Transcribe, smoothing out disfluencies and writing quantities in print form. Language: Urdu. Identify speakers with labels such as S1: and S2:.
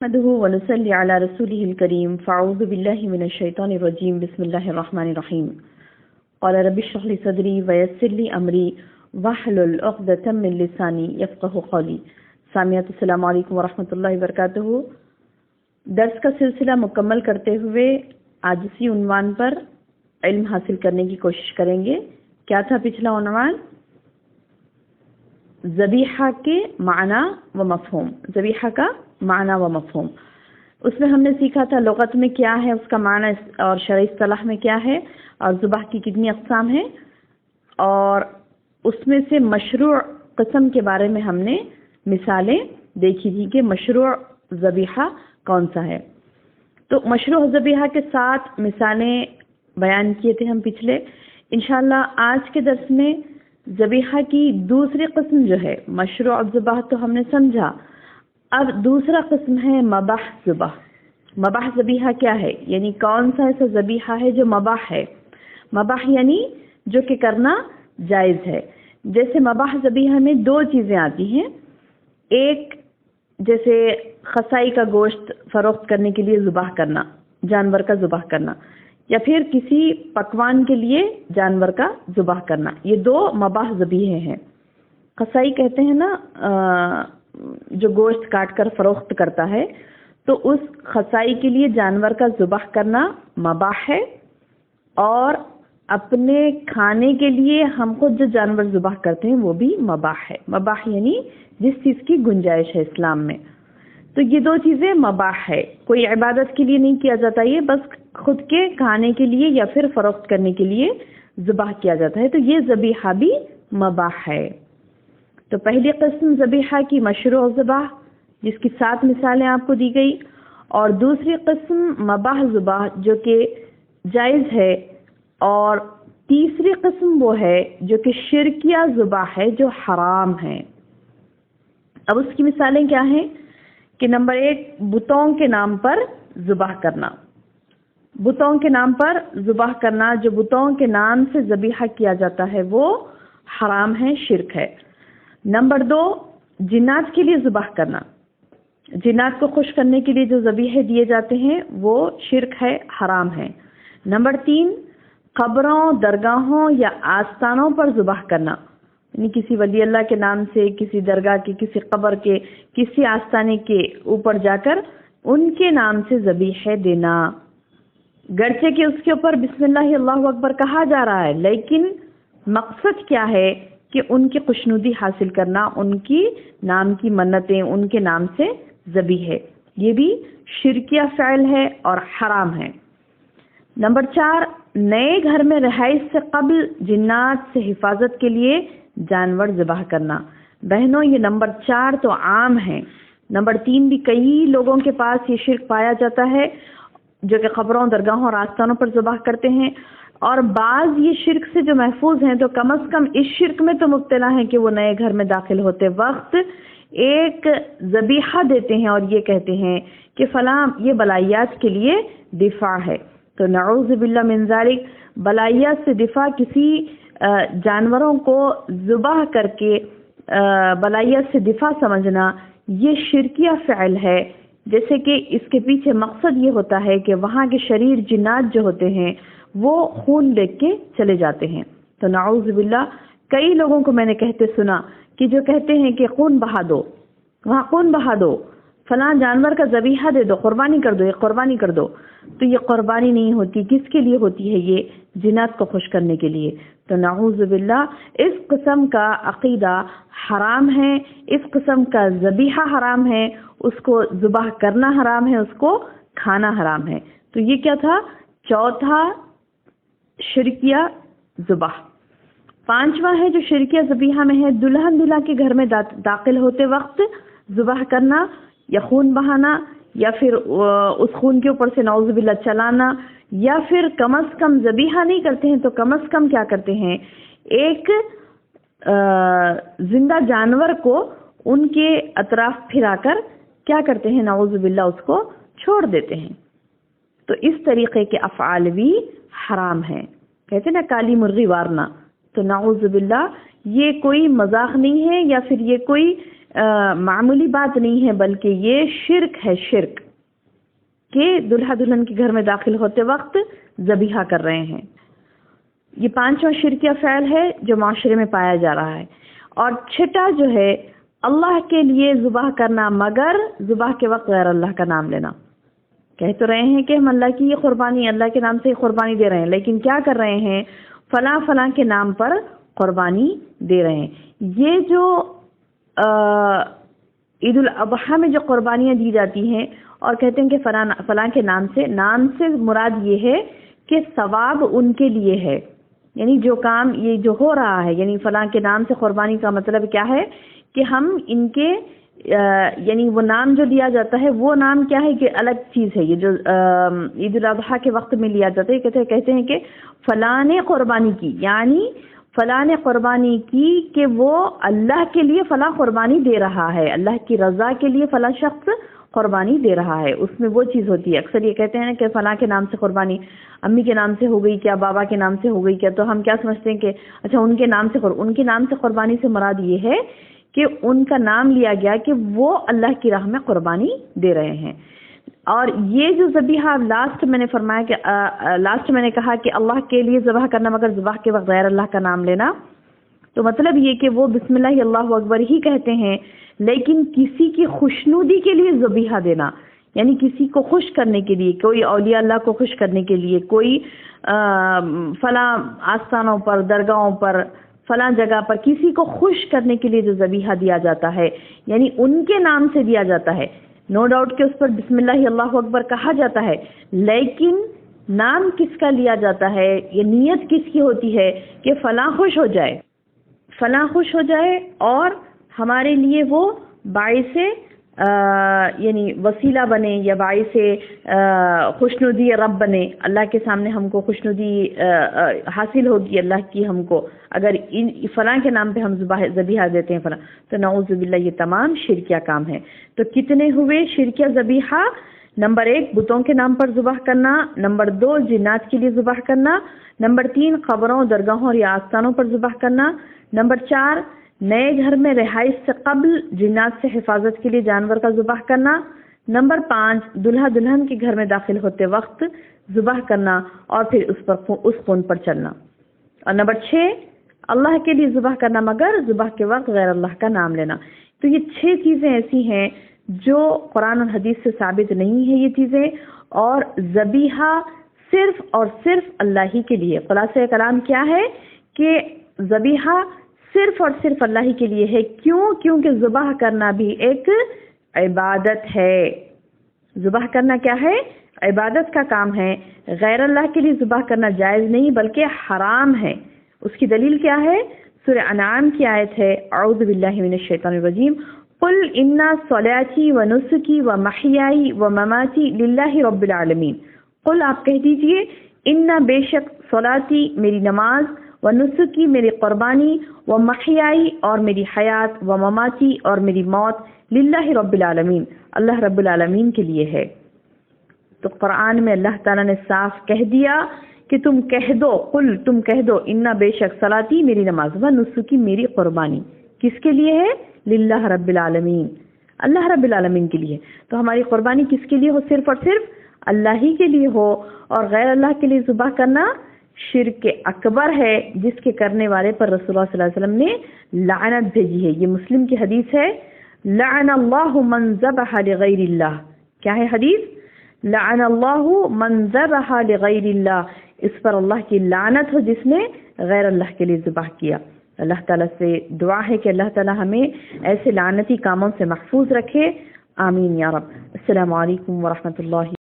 S1: نحمده ونصلي على رسوله الكريم فاعوذ بالله من الشيطان الرجيم بسم الله الرحمن الرحيم قال رب اشرح لي صدري ويسر لي امري واحلل عقدة من لساني يفقهوا قولي. سامعات السلام علیکم ورحمۃ اللہ وبرکاتہ. درس کا سلسلہ مکمل کرتے ہوئے آج اسی عنوان پر علم حاصل کرنے کی کوشش کریں گے. کیا تھا پچھلا عنوان؟ ذبیحہ کے معنی و مفہوم. ذبیحہ کا معنی و مفہوم. اس میں ہم نے سیکھا تھا لغت میں کیا ہے اس کا معنی اور شرعی اصطلاح میں کیا ہے اور ذبح کی کتنی اقسام ہیں، اور اس میں سے مشروع قسم کے بارے میں ہم نے مثالیں دیکھی تھی کہ مشروع ذبیحہ کون سا ہے. تو مشروع ذبیحہ کے 7 مثالیں بیان کیے تھے ہم پچھلے. انشاءاللہ آج کے درس میں ذبیحہ کی دوسری قسم جو ہے مشروع ذبح تو ہم نے سمجھا، اب دوسرا قسم ہے مباح ذبح. مباح ذبیحہ کیا ہے؟ یعنی کون سا ایسا ذبیحہ ہے جو مباح ہے. مباح یعنی جو کہ کرنا جائز ہے. جیسے مباح ذبیحہ میں 2 چیزیں آتی ہیں. ایک جیسے خصائی کا گوشت فروخت کرنے کے لیے ذبح کرنا، جانور کا ذبح کرنا، یا پھر کسی پکوان کے لیے جانور کا ذبح کرنا. یہ 2 مباح ذبیحے ہیں. خصائی کہتے ہیں نا جو گوشت کاٹ کر فروخت کرتا ہے، تو اس خصائی کے لیے جانور کا ذبح کرنا مباح ہے، اور اپنے کھانے کے لیے ہم خود جو جانور ذبح کرتے ہیں وہ بھی مباح ہے. مباح یعنی جس چیز کی گنجائش ہے اسلام میں. تو یہ 2 چیزیں مباح ہے. کوئی عبادت کے لیے نہیں کیا جاتا، یہ بس خود کے کھانے کے لیے یا پھر فروخت کرنے کے لیے ذبح کیا جاتا ہے. تو یہ ذبیحہ بھی مباح ہے. تو پہلی قسم ذبیحہ کی مشروع ذبح جس کی 7 مثالیں آپ کو دی گئی، اور دوسری قسم مباح ذبح جو کہ جائز ہے، اور تیسری قسم وہ ہے جو کہ شرکیہ ذبح ہے جو حرام ہے. اب اس کی مثالیں کیا ہیں کہ نمبر 1 بتوں کے نام پر ذبح کرنا. بتوں کے نام پر ذبح کرنا، جو بتوں کے نام سے ذبیحہ کیا جاتا ہے وہ حرام ہے، شرک ہے. نمبر 2 جنات کے لیے ذبح کرنا. جنات کو خوش کرنے کے لیے جو ذبیحے دیے جاتے ہیں وہ شرک ہے، حرام ہے. نمبر 3 قبروں، درگاہوں یا آستانوں پر ذبح کرنا، یعنی کسی ولی اللہ کے نام سے، کسی درگاہ کے، کسی قبر کے، کسی آستانے کے اوپر جا کر ان کے نام سے ذبیحے دینا. گرچہ کہ اس کے اوپر بسم اللہ اللہ اکبر کہا جا رہا ہے، لیکن مقصد کیا ہے کہ ان کی خوشنودی حاصل کرنا، ان کی نام کی منتیں ان کے نام سے ذبیحے. یہ بھی شرکیہ فعل ہے اور حرام ہے. نمبر 4 نئے گھر میں رہائش سے قبل جنات سے حفاظت کے لیے جانور ذبح کرنا. بہنوں یہ نمبر 4 تو عام ہے. نمبر 3 بھی کئی لوگوں کے پاس یہ شرک پایا جاتا ہے جو کہ قبروں، درگاہوں اور آستانوں پر ذبح کرتے ہیں، اور بعض یہ شرک سے جو محفوظ ہیں تو کم از کم اس شرک میں تو مبتلا ہیں کہ وہ نئے گھر میں داخل ہوتے وقت ایک ذبیحہ دیتے ہیں اور یہ کہتے ہیں کہ فلاں یہ بلائیات کے لیے دفاع ہے. تو نعوذ باللہ من ذالک، بلائیات سے دفاع کسی جانوروں کو ذبح کر کے بلائیات سے دفاع سمجھنا یہ شرکیہ فعل ہے. جیسے کہ اس کے پیچھے مقصد یہ ہوتا ہے کہ وہاں کے شریر جنات جو ہوتے ہیں وہ خون دیکھ کے چلے جاتے ہیں. تو نعوذ باللہ کئی لوگوں کو میں نے کہتے سنا کہ جو کہتے ہیں کہ خون بہا دو، وہاں خون بہا دو، فلاں جانور کا ذبیحہ دے دو، قربانی کر دو، یہ قربانی کر دو. تو یہ قربانی نہیں ہوتی. کس کے لیے ہوتی ہے؟ یہ جنات کو خوش کرنے کے لیے. تو نعوذ باللہ اس قسم کا عقیدہ حرام ہے، اس قسم کا ذبیحہ حرام ہے، اس کو ذبح کرنا حرام ہے، اس کو کھانا حرام ہے. تو یہ کیا تھا؟ چوتھا شرکیہ ذبح. 5واں ہے جو شرکیہ ذبیحہ میں ہے، دلہن دلہا کے گھر میں داخل ہوتے وقت ذبح کرنا یا خون بہانا، یا پھر اس خون کے اوپر سے نعوذ باللہ چلانا، یا پھر کم از کم ذبیحہ نہیں کرتے ہیں تو کم از کم کیا کرتے ہیں، ایک زندہ جانور کو ان کے اطراف پھرا کر کیا کرتے ہیں، نعوذ باللہ اس کو چھوڑ دیتے ہیں. تو اس طریقے کے افعال بھی حرام ہیں. کہتے ہیں نا کالی مرغی وارنا. تو نعوذ باللہ یہ کوئی مذاق نہیں ہے، یا پھر یہ کوئی معمولی بات نہیں ہے، بلکہ یہ شرک ہے، شرک کہ دلہا دلہن کے گھر میں داخل ہوتے وقت ذبیحہ کر رہے ہیں۔ یہ 5واں شرکیہ فعل ہے جو معاشرے میں پایا جا رہا ہے۔ اور 6 جو ہے اللہ کے لیے ذبح کرنا مگر ذبح کے وقت غیر اللہ کا نام لینا۔ کہہ تو رہے ہیں کہ ہم اللہ کی یہ قربانی، اللہ کے نام سے یہ قربانی دے رہے ہیں، لیکن کیا کر رہے ہیں؟ فلاں فلاں کے نام پر قربانی دے رہے ہیں۔ یہ جو عید الاضحیٰ میں جو قربانیاں دی جاتی ہیں اور کہتے ہیں کہ فلاں کے نام سے مراد یہ ہے کہ ثواب ان کے لیے ہے، یعنی جو کام یہ جو ہو رہا ہے، یعنی فلاں کے نام سے قربانی کا مطلب کیا ہے کہ ہم ان کے یعنی وہ نام جو لیا جاتا ہے وہ نام کیا ہے کہ الگ چیز ہے۔ یہ جو عید الاضحیٰ کے وقت میں لیا جاتا ہے، کہتے ہیں کہ فلاں نے قربانی کی، یعنی فلاں نے قربانی کی کہ وہ اللہ کے لیے فلاں قربانی دے رہا ہے، اللہ کی رضا کے لیے فلاں شخص قربانی دے رہا ہے، اس میں وہ چیز ہوتی ہے۔ اکثر یہ کہتے ہیں کہ فلاں کے نام سے قربانی امی کے نام سے ہو گئی کیا، بابا کے نام سے ہو گئی کیا، تو ہم کیا سمجھتے ہیں کہ اچھا ان کے نام سے قربانی سے مراد یہ ہے کہ ان کا نام لیا گیا کہ وہ اللہ کی راہ میں قربانی دے رہے ہیں۔ اور یہ جو ذبیحہ لاسٹ میں نے کہا کہ اللہ کے لیے ذبح کرنا مگر ذبح کے وقت غیر اللہ کا نام لینا، تو مطلب یہ کہ وہ بسم اللہ اللہ اکبر ہی کہتے ہیں، لیکن کسی کی خوشنودی کے لیے ذبیحہ دینا، یعنی کسی کو خوش کرنے کے لیے، کوئی اولیاء اللہ کو خوش کرنے کے لیے، کوئی فلاں آستانوں پر، درگاہوں پر، فلاں جگہ پر کسی کو خوش کرنے کے لیے جو ذبیحہ دیا جاتا ہے، یعنی ان کے نام سے دیا جاتا ہے۔ نو ڈاؤٹ کہ اس پر بسم اللہ اللہ اکبر کہا جاتا ہے، لیکن نام کس کا لیا جاتا ہے، یہ نیت کس کی ہوتی ہے کہ فلاں خوش ہو جائے، فلاں خوش ہو جائے اور ہمارے لیے وہ باعث یعنی وسیلہ بنے یا باعث خوشنودی رب بنے، اللہ کے سامنے ہم کو خوشنودی حاصل ہوگی اللہ کی ہم کو، اگر فلاں کے نام پہ ہم ذبیحہ دیتے ہیں فلاں، تو نعوذ باللہ یہ تمام شرکیہ کام ہے۔ تو کتنے ہوئے شرکیہ ذبیحہ؟ نمبر 1 بتوں کے نام پر ذبح کرنا، نمبر 2 جنات کے لیے ذبح کرنا، نمبر 3 قبروں، درگاہوں اور یا آستانوں پر ذبح کرنا، نمبر 4 نئے گھر میں رہائش سے قبل جنات سے حفاظت کے لیے جانور کا ذبح کرنا، نمبر 5 دلہا دلہن کے گھر میں داخل ہوتے وقت ذبح کرنا اور پھر اس خون پر چلنا، اور نمبر 6 اللہ کے لیے ذبح کرنا مگر ذبح کے وقت غیر اللہ کا نام لینا۔ تو یہ 6 چیزیں ایسی ہیں جو قرآن اور حدیث سے ثابت نہیں ہے یہ چیزیں، اور ذبیحہ صرف اور صرف اللہ ہی کے لیے۔ خلاصہ کلام کیا ہے کہ ذبیحہ صرف اور صرف اللہ ہی کے لیے ہے۔ کیونکہ ذبح کرنا بھی ایک عبادت ہے۔ ذبح کرنا کیا ہے؟ عبادت کا کام ہے۔ غیر اللہ کے لیے ذبح کرنا جائز نہیں بلکہ حرام ہے۔ اس کی دلیل کیا ہے؟ سورہ انعام کی آیت ہے، اعوذ باللہ من الشیطان الرجیم، قل ان صلاتی و نسکی و محیائی و مماتی للہ رب العالمین۔ قل آپ کہہ دیجئے، ان بے شک صلاتی میری نماز، و نسکی میری قربانی، و محیائی اور میری حیات، و مماتی اور میری موت، للہ رب العالمین اللہ رب العالمین کے لیے ہے۔ تو قرآن میں اللہ تعالیٰ نے صاف کہہ دیا کہ تم کہہ دو، قل تم کہہ دو، ان بے شک صلاتی میری نماز، و نسکی میری قربانی کس کے لیے ہے؟ للہ رب العالمین اللہ رب العالمین کے لیے۔ تو ہماری قربانی کس کے لیے ہو؟ صرف اور صرف اللہ ہی کے لیے ہو، اور غیر اللہ کے لیے ذبح کرنا شرک اکبر ہے، جس کے کرنے والے پر رسول اللہ صلی اللہ علیہ وسلم نے لعنت بھیجی ہے۔ یہ مسلم کی حدیث ہے، لعن اللہ من ذبح لغیر اللہ۔ کیا ہے حدیث؟ لعن اللہ من ذبح لغیر اللہ، اس پر اللہ کی لعنت ہو جس نے غیر اللہ کے لیے ذبح کیا۔ اللہ تعالیٰ سے دعا ہے کہ اللہ تعالیٰ ہمیں ایسے لعنتی کاموں سے محفوظ رکھے، آمین یا رب۔ السلام علیکم ورحمۃ اللہ۔